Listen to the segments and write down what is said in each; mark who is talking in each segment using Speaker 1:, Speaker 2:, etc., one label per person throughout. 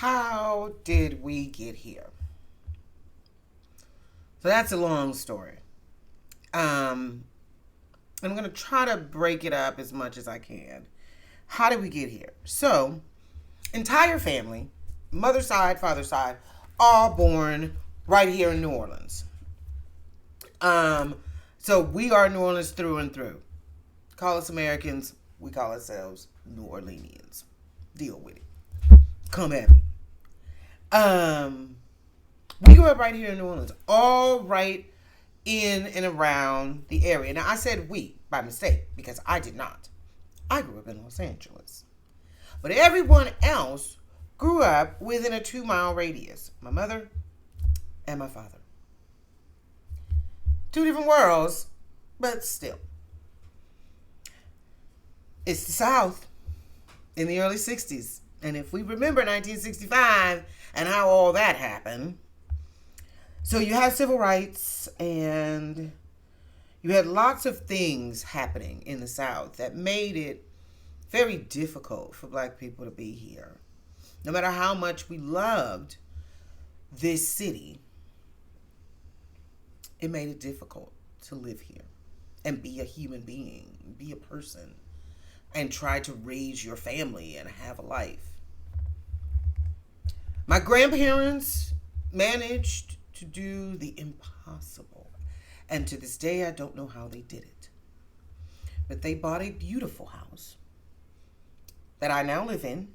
Speaker 1: how did we get here? So that's a long story. I'm going to try to break it up as much as I can. How did we get here? So, entire family, mother side, father side, all born right here in New Orleans. So we are New Orleans through and through. Call us Americans, we call ourselves New Orleanians. Deal with it. Come at me. We grew up right here in New Orleans, all right in and around the area. Now, I said we by mistake because I did not. I grew up in Los Angeles. But everyone else grew up within a 2-mile radius. My mother and my father. Two different worlds, but still. It's the South in the early 60s. And if we remember 1965 and how all that happened, so you had civil rights and you had lots of things happening in the South that made it very difficult for black people to be here. No matter how much we loved this city, it made it difficult to live here and be a human being, be a person, and try to raise your family and have a life. My grandparents managed to do the impossible. And to this day, I don't know how they did it. But they bought a beautiful house that I now live in.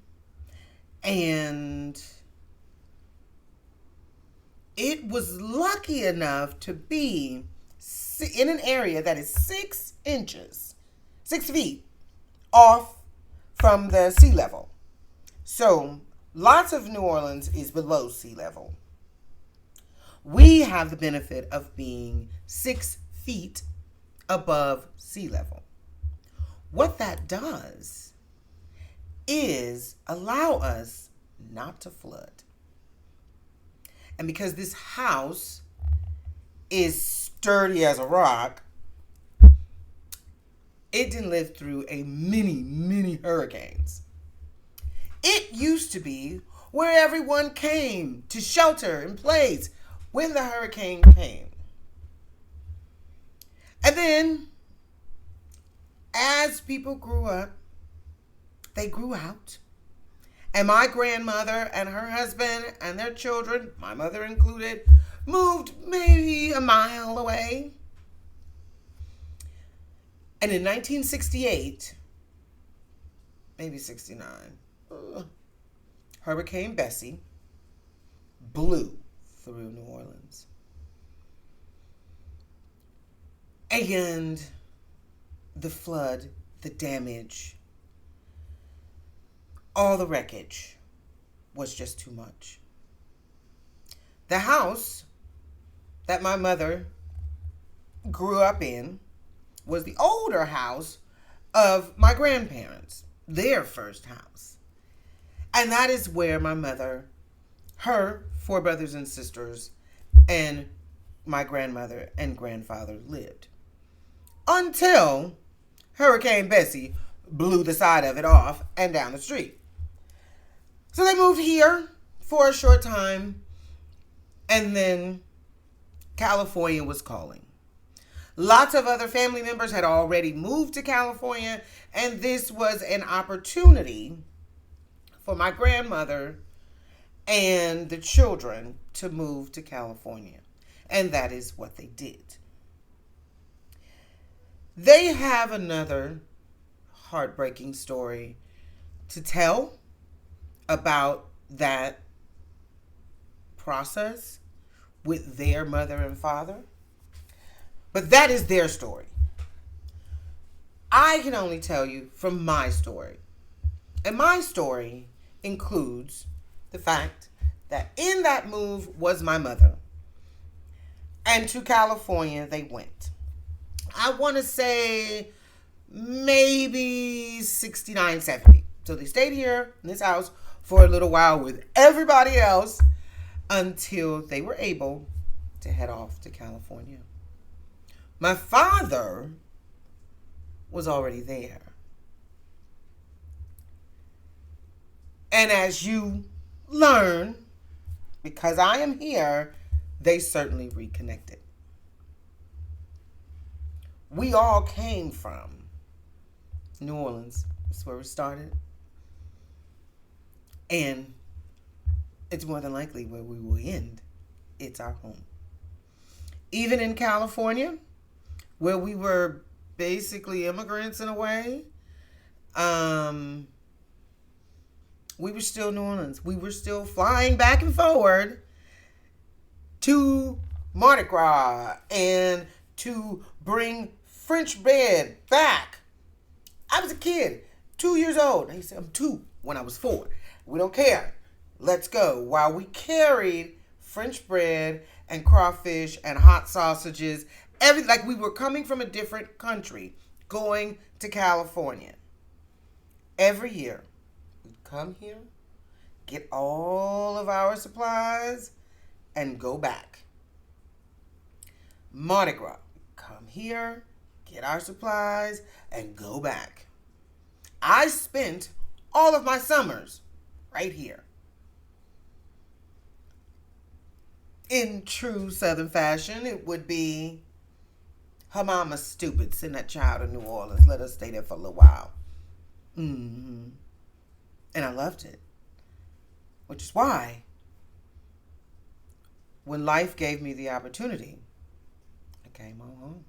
Speaker 1: And it was lucky enough to be in an area that is 6 feet off from the sea level. So lots of New Orleans is below sea level. We have the benefit of being 6 feet above sea level. What that does is allow us not to flood. And because this house is sturdy as a rock, it didn't live through many hurricanes. It used to be where everyone came to shelter in place when the hurricane came. And then, as people grew up, they grew out. And my grandmother and her husband and their children, my mother included, moved maybe a mile away. And in 1968, maybe 69, Hurricane Betsy blew through New Orleans. And the flood, the damage, all the wreckage was just too much. The house that my mother grew up in was the older house of my grandparents, their first house. And that is where my mother, her 4 brothers and sisters, and my grandmother and grandfather lived. Until Hurricane Betsy blew the side of it off and down the street. So they moved here for a short time, and then California was calling. Lots of other family members had already moved to California, and this was an opportunity for my grandmother and the children to move to California. And that is what they did. They have another heartbreaking story to tell about that process with their mother and father. But that is their story. I can only tell you from my story. And my story includes the fact that in that move was my mother. And to California they went. I want to say maybe 69, 70. So they stayed here in this house for a little while with everybody else until they were able to head off to California. My father was already there. And as you learn, because I am here, they certainly reconnected. We all came from New Orleans. That's where we started. And it's more than likely where we will end. It's our home. Even in California, where we were basically immigrants in a way, we were still New Orleans. We were still flying back and forward to Mardi Gras and to bring French bread back. I was a kid, 2 years old. He said, I'm 2 when I was 4. We don't care. Let's go. While we carried French bread and crawfish and hot sausages, everything, like we were coming from a different country, going to California. Every year, we'd come here, get all of our supplies, and go back. Mardi Gras, come here, get our supplies, and go back. I spent all of my summers right here. In true Southern fashion, it would be, her mama's stupid. Send that child to New Orleans. Let us stay there for a little while. And I loved it. Which is why, when life gave me the opportunity, I came on home.